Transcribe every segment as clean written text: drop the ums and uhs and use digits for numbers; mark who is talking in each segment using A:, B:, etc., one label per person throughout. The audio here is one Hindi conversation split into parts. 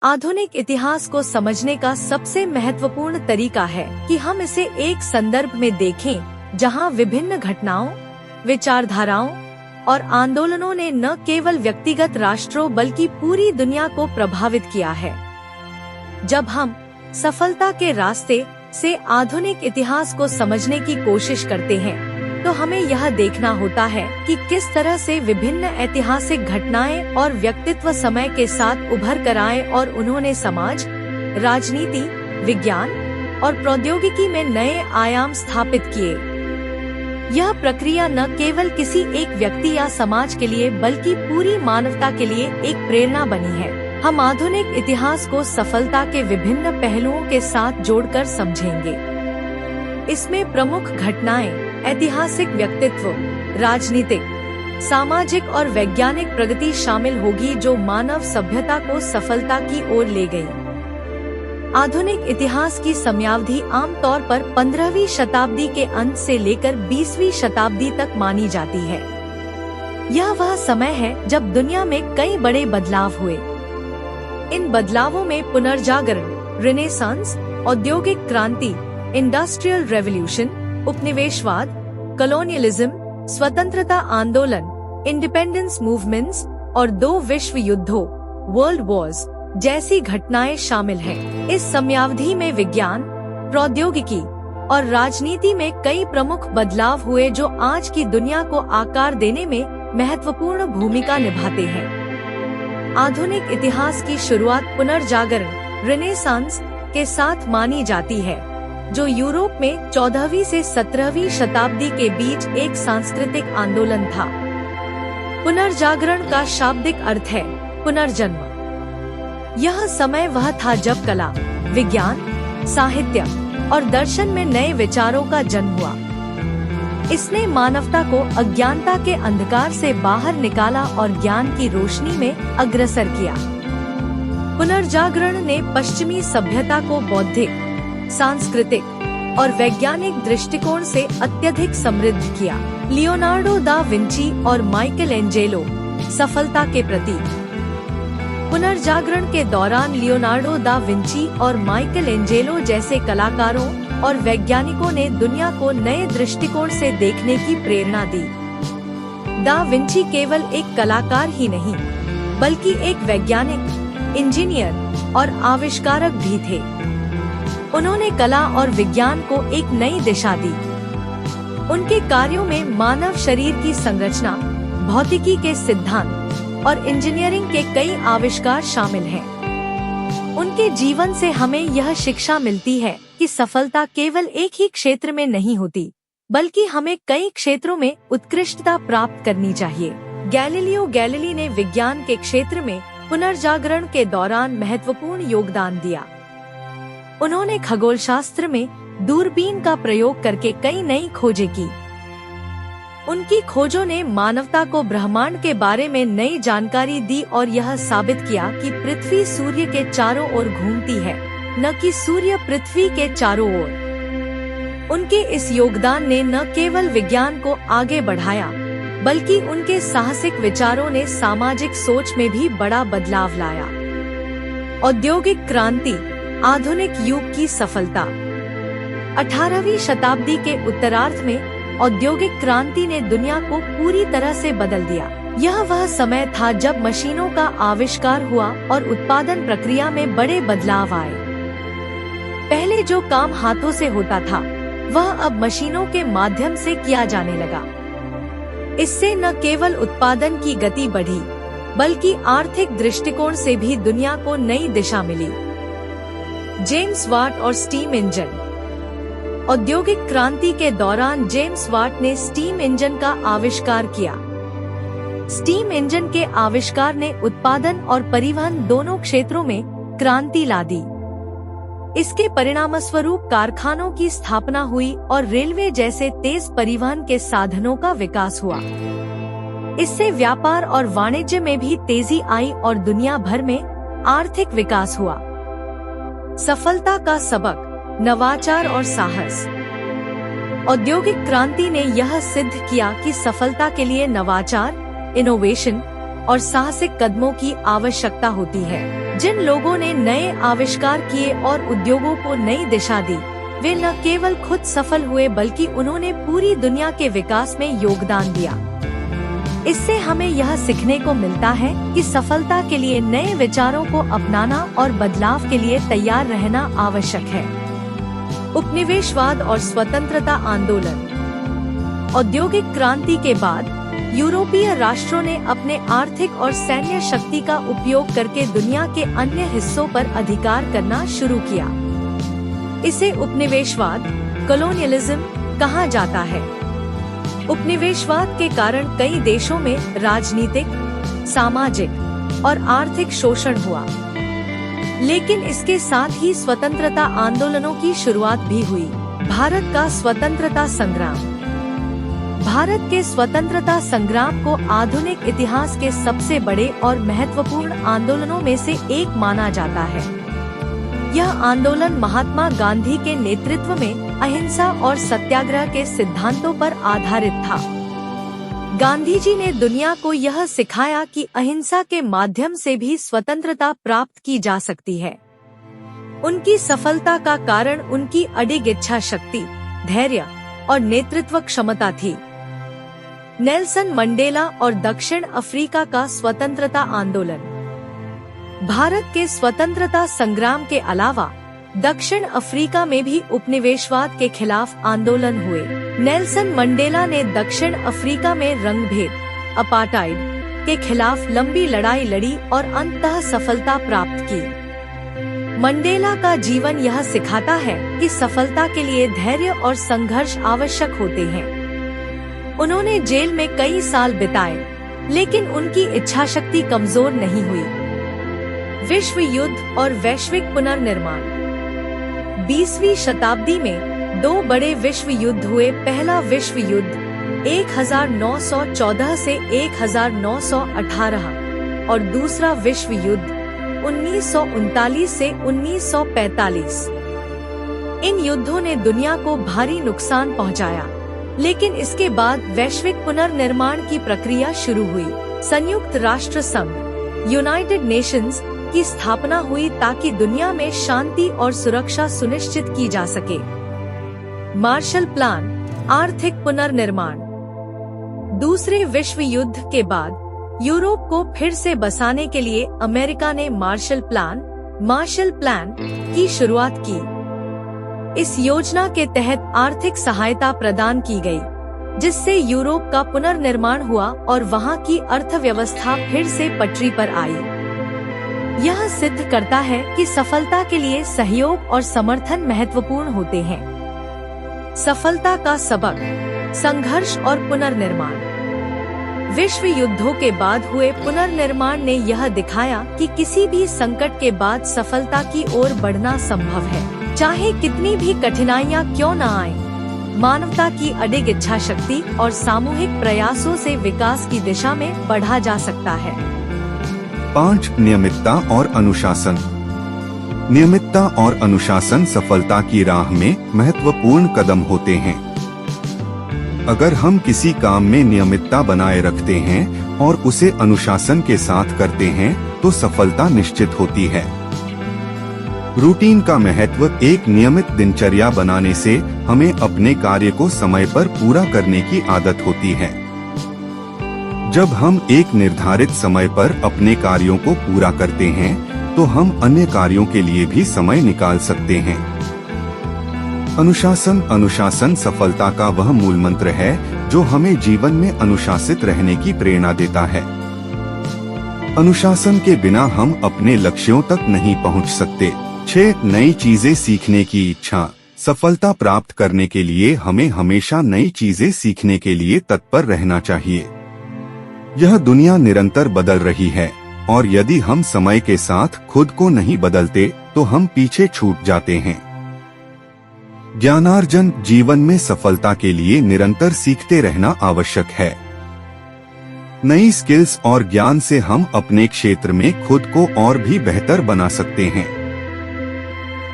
A: आधुनिक इतिहास को समझने का सबसे महत्वपूर्ण तरीका है कि हम इसे एक संदर्भ में देखें जहां विभिन्न घटनाओं, विचारधाराओं और आंदोलनों ने न केवल व्यक्तिगत राष्ट्रों बल्कि पूरी दुनिया को प्रभावित किया है। जब हम सफलता के रास्ते से आधुनिक इतिहास को समझने की कोशिश करते हैं, तो हमें यह देखना होता है कि किस तरह से विभिन्न ऐतिहासिक घटनाएं और व्यक्तित्व समय के साथ उभर कर आए और उन्होंने समाज, राजनीति, विज्ञान और प्रौद्योगिकी में नए आयाम स्थापित किए। यह प्रक्रिया न केवल किसी एक व्यक्ति या समाज के लिए बल्कि पूरी मानवता के लिए एक प्रेरणा बनी है। हम आधुनिक इतिहास को सफलता के विभिन्न पहलुओं के साथ जोड़कर समझेंगे। इसमें प्रमुख घटनाएं, ऐतिहासिक व्यक्तित्व, राजनीतिक, सामाजिक और वैज्ञानिक प्रगति शामिल होगी जो मानव सभ्यता को सफलता की ओर ले गई। आधुनिक इतिहास की समयावधि आमतौर पर 15वीं शताब्दी के अंत से लेकर 20वीं शताब्दी तक मानी जाती है। यह वह समय है जब दुनिया में कई बड़े बदलाव हुए। इन बदलावों में पुनर्जागरण, रिनेसांस, औद्योगिक क्रांति, इंडस्ट्रियल रेवोल्यूशन, उपनिवेशवाद, कॉलोनियलिज्म, स्वतंत्रता आंदोलन, इंडिपेंडेंस मूवमेंट्स और 2 विश्व युद्धों, वर्ल्ड वॉर्स जैसी घटनाएं शामिल हैं। इस समयावधि में विज्ञान, प्रौद्योगिकी और राजनीति में कई प्रमुख बदलाव हुए जो आज की दुनिया को आकार देने में महत्वपूर्ण भूमिका निभाते हैं। आधुनिक इतिहास की शुरुआत पुनर्जागरण, रिनेसांस के साथ मानी जाती है, जो यूरोप में 14वीं से 17वीं शताब्दी के बीच एक सांस्कृतिक आंदोलन था। पुनर्जागरण का शाब्दिक अर्थ है पुनर्जन्म। यह समय वह था जब कला, विज्ञान, साहित्य और दर्शन में नए विचारों का जन्म हुआ। इसने मानवता को अज्ञानता के अंधकार से बाहर निकाला और ज्ञान की रोशनी में अग्रसर किया। पुनर्जागरण ने पश्चिमी सभ्यता को बौद्धिक, सांस्कृतिक और वैज्ञानिक दृष्टिकोण से अत्यधिक समृद्ध किया। लियोनार्डो दा विंची और माइकल एंजेलो सफलता के प्रतीक। पुनर्जागरण के दौरान लियोनार्डो दा विंची और माइकल एंजेलो जैसे कलाकारों और वैज्ञानिकों ने दुनिया को नए दृष्टिकोण से देखने की प्रेरणा दी। दा विंची केवल एक कलाकार ही नहीं, बल्कि एक वैज्ञानिक, इंजीनियर और आविष्कारक भी थे। उन्होंने कला और विज्ञान को एक नई दिशा दी। उनके कार्यों में मानव शरीर की संरचना, भौतिकी के सिद्धांत और इंजीनियरिंग के कई आविष्कार शामिल हैं। उनके जीवन से हमें यह शिक्षा मिलती है कि सफलता केवल एक ही क्षेत्र में नहीं होती, बल्कि हमें कई क्षेत्रों में उत्कृष्टता प्राप्त करनी चाहिए। गैलीलियो गैलीली ने विज्ञान के क्षेत्र में पुनर्जागरण के दौरान महत्वपूर्ण योगदान दिया। उन्होंने खगोलशास्त्र में दूरबीन का प्रयोग करके कई नई खोजें की। उनकी खोजों ने मानवता को ब्रह्मांड के बारे में नई जानकारी दी और यह साबित किया कि पृथ्वी सूर्य के चारों ओर घूमती है, न कि सूर्य पृथ्वी के चारों ओर। उनके इस योगदान ने न केवल विज्ञान को आगे बढ़ाया, बल्कि उनके साहसिक विचारों ने सामाजिक सोच में भी बड़ा बदलाव लाया। औद्योगिक क्रांति, आधुनिक युग की सफलता। 18वीं शताब्दी के उत्तरार्ध में औद्योगिक क्रांति ने दुनिया को पूरी तरह से बदल दिया। यह वह समय था जब मशीनों का आविष्कार हुआ और उत्पादन प्रक्रिया में बड़े बदलाव आए। पहले जो काम हाथों से होता था, वह अब मशीनों के माध्यम से किया जाने लगा। इससे न केवल उत्पादन की गति बढ़ी, बल्कि आर्थिक दृष्टिकोण से भी दुनिया को नई दिशा मिली। जेम्स वाट और स्टीम इंजन। औद्योगिक क्रांति के दौरान जेम्स वाट ने स्टीम इंजन का आविष्कार किया। स्टीम इंजन के आविष्कार ने उत्पादन और परिवहन दोनों क्षेत्रों में क्रांति ला दी। इसके परिणामस्वरूप कारखानों की स्थापना हुई और रेलवे जैसे तेज परिवहन के साधनों का विकास हुआ। इससे व्यापार और वाणिज्य में भी तेजी आई और दुनिया भर में आर्थिक विकास हुआ। सफलता का सबक, नवाचार और साहस। औद्योगिक क्रांति ने यह सिद्ध किया कि सफलता के लिए नवाचार, इनोवेशन और साहसिक कदमों की आवश्यकता होती है। जिन लोगों ने नए आविष्कार किए और उद्योगों को नई दिशा दी, वे न केवल खुद सफल हुए बल्कि उन्होंने पूरी दुनिया के विकास में योगदान दिया। इससे हमें यह सीखने को मिलता है कि सफलता के लिए नए विचारों को अपनाना और बदलाव के लिए तैयार रहना आवश्यक है। उपनिवेशवाद और स्वतंत्रता आंदोलन। औद्योगिक क्रांति के बाद यूरोपीय राष्ट्रों ने अपने आर्थिक और सैन्य शक्ति का उपयोग करके दुनिया के अन्य हिस्सों पर अधिकार करना शुरू किया। इसे उपनिवेशवाद, कॉलोनियलिज्म कहा जाता है। उपनिवेशवाद के कारण कई देशों में राजनीतिक, सामाजिक और आर्थिक शोषण हुआ, लेकिन इसके साथ ही स्वतंत्रता आंदोलनों की शुरुआत भी हुई। भारत का स्वतंत्रता संग्राम। भारत के स्वतंत्रता संग्राम को आधुनिक इतिहास के सबसे बड़े और महत्वपूर्ण आंदोलनों में से एक माना जाता है। यह आंदोलन महात्मा गांधी के नेतृत्व में अहिंसा और सत्याग्रह के सिद्धांतों पर आधारित था। गांधी जी ने दुनिया को यह सिखाया कि अहिंसा के माध्यम से भी स्वतंत्रता प्राप्त की जा सकती है। उनकी सफलता का कारण उनकी अडिग इच्छा शक्ति, धैर्य और नेतृत्व क्षमता थी। नेल्सन मंडेला और दक्षिण अफ्रीका का स्वतंत्रता आंदोलन। भारत के स्वतंत्रता संग्राम के अलावा दक्षिण अफ्रीका में भी उपनिवेशवाद के खिलाफ आंदोलन हुए। नेल्सन मंडेला ने दक्षिण अफ्रीका में रंगभेद, अपार्टाइड के खिलाफ लंबी लड़ाई लड़ी और अंततः सफलता प्राप्त की। मंडेला का जीवन यह सिखाता है कि सफलता के लिए धैर्य और संघर्ष आवश्यक होते हैं। उन्होंने जेल में कई साल बिताए, लेकिन उनकी इच्छाशक्ति कमजोर नहीं हुई। विश्व युद्ध और वैश्विक पुनर्निर्माण। 20वीं शताब्दी में दो बड़े विश्व युद्ध हुए। पहला विश्व युद्ध 1914 से 1918 और दूसरा विश्व युद्ध 1939 से 1945। इन युद्धों ने दुनिया को भारी नुकसान पहुंचाया, लेकिन इसके बाद वैश्विक पुनर्निर्माण की प्रक्रिया शुरू हुई। संयुक्त राष्ट्र संघ, यूनाइटेड नेशंस की स्थापना हुई ताकि दुनिया में शांति और सुरक्षा सुनिश्चित की जा सके। मार्शल प्लान, आर्थिक पुनर्निर्माण। दूसरे विश्व युद्ध के बाद यूरोप को फिर से बसाने के लिए अमेरिका ने मार्शल प्लान की शुरुआत की। इस योजना के तहत आर्थिक सहायता प्रदान की गई, जिससे यूरोप का पुनर्निर्माण हुआ और वहां की अर्थव्यवस्था फिर से पटरी पर आई। यह सिद्ध करता है कि सफलता के लिए सहयोग और समर्थन महत्वपूर्ण होते हैं। सफलता का सबक, संघर्ष और पुनर्निर्माण। विश्व युद्धों के बाद हुए पुनर्निर्माण ने यह दिखाया कि किसी भी संकट के बाद सफलता की ओर बढ़ना संभव है, चाहे कितनी भी कठिनाइयां क्यों न आए। मानवता की अडिग इच्छा शक्ति और सामूहिक प्रयासों से विकास की दिशा में बढ़ा जा सकता है।
B: 5. नियमितता और अनुशासन। नियमितता और अनुशासन सफलता की राह में महत्वपूर्ण कदम होते हैं। अगर हम किसी काम में नियमितता बनाए रखते हैं और उसे अनुशासन के साथ करते हैं, तो सफलता निश्चित होती है। रूटीन का महत्व। एक नियमित दिनचर्या बनाने से हमें अपने कार्य को समय पर पूरा करने की आदत होती है। जब हम एक निर्धारित समय पर अपने कार्यों को पूरा करते हैं, तो हम अन्य कार्यों के लिए भी समय निकाल सकते हैं। अनुशासन सफलता का वह मूल मंत्र है जो हमें जीवन में अनुशासित रहने की प्रेरणा देता है। अनुशासन के बिना हम अपने लक्ष्यों तक नहीं पहुंच सकते। 6. नई चीजें सीखने की इच्छा। सफलता प्राप्त करने के लिए हमें हमेशा नई चीजें सीखने के लिए तत्पर रहना चाहिए। यह दुनिया निरंतर बदल रही है, और यदि हम समय के साथ खुद को नहीं बदलते तो हम पीछे छूट जाते हैं। ज्ञानार्जन। जीवन में सफलता के लिए निरंतर सीखते रहना आवश्यक है। नई स्किल्स और ज्ञान से हम अपने क्षेत्र में खुद को और भी बेहतर बना सकते हैं।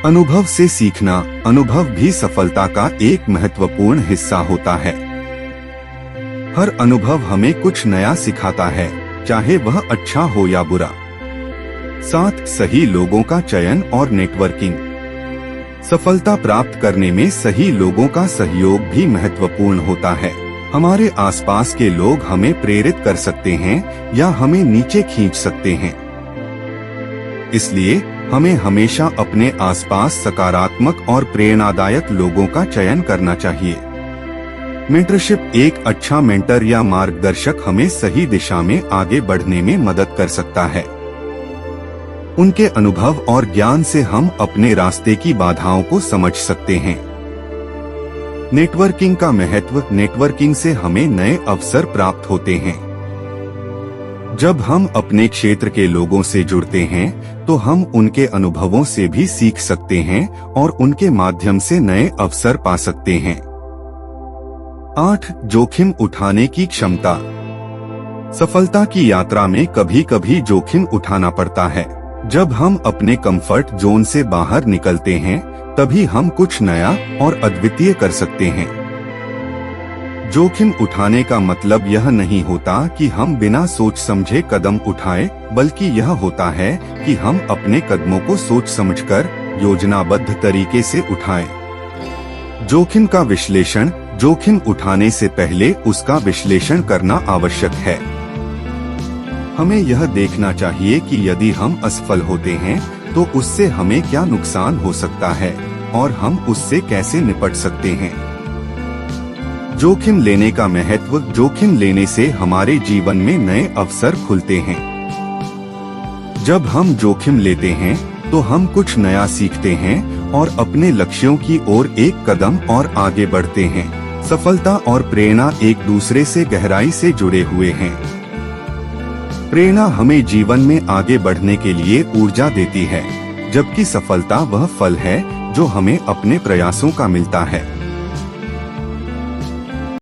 B: अनुभव से सीखना। अनुभव भी सफलता का एक महत्वपूर्ण हिस्सा होता है। हर अनुभव हमें कुछ नया सिखाता है। चाहे वह अच्छा हो या बुरा। 7 सही लोगों का चयन और नेटवर्किंग। सफलता प्राप्त करने में सही लोगों का सहयोग भी महत्वपूर्ण होता है। हमारे आसपास के लोग हमें प्रेरित कर सकते हैं या हमें नीचे खींच सकते हैं। इसलिए हमें हमेशा अपने आसपास सकारात्मक और प्रेरणादायक लोगों का चयन करना चाहिए। मेंटरशिप। एक अच्छा मेंटर या मार्गदर्शक हमें सही दिशा में आगे बढ़ने में मदद कर सकता है। उनके अनुभव और ज्ञान से हम अपने रास्ते की बाधाओं को समझ सकते हैं। नेटवर्किंग का महत्व। नेटवर्किंग से हमें नए अवसर प्राप्त होते हैं। जब हम अपने क्षेत्र के लोगों से जुड़ते हैं तो हम उनके अनुभवों से भी सीख सकते हैं और उनके माध्यम से नए अवसर पा सकते हैं। 8 जोखिम उठाने की क्षमता। सफलता की यात्रा में कभी कभी जोखिम उठाना पड़ता है। जब हम अपने कंफर्ट जोन से बाहर निकलते हैं तभी हम कुछ नया और अद्वितीय कर सकते हैं। जोखिम उठाने का मतलब यह नहीं होता कि हम बिना सोच समझे कदम उठाएं, बल्कि यह होता है कि हम अपने कदमों को सोच समझकर योजनाबद्ध तरीके से उठाएं। जोखिम का विश्लेषण। जोखिम उठाने से पहले उसका विश्लेषण करना आवश्यक है। हमें यह देखना चाहिए कि यदि हम असफल होते हैं तो उससे हमें क्या नुकसान हो सकता है और हम उससे कैसे निपट सकते हैं। जोखिम लेने का महत्व। जोखिम लेने से हमारे जीवन में नए अवसर खुलते हैं। जब हम जोखिम लेते हैं तो हम कुछ नया सीखते हैं और अपने लक्ष्यों की ओर एक कदम और आगे बढ़ते हैं। सफलता और प्रेरणा एक दूसरे से गहराई से जुड़े हुए हैं। प्रेरणा हमें जीवन में आगे बढ़ने के लिए ऊर्जा देती है, जबकि सफलता वह फल है जो हमें अपने प्रयासों का मिलता है।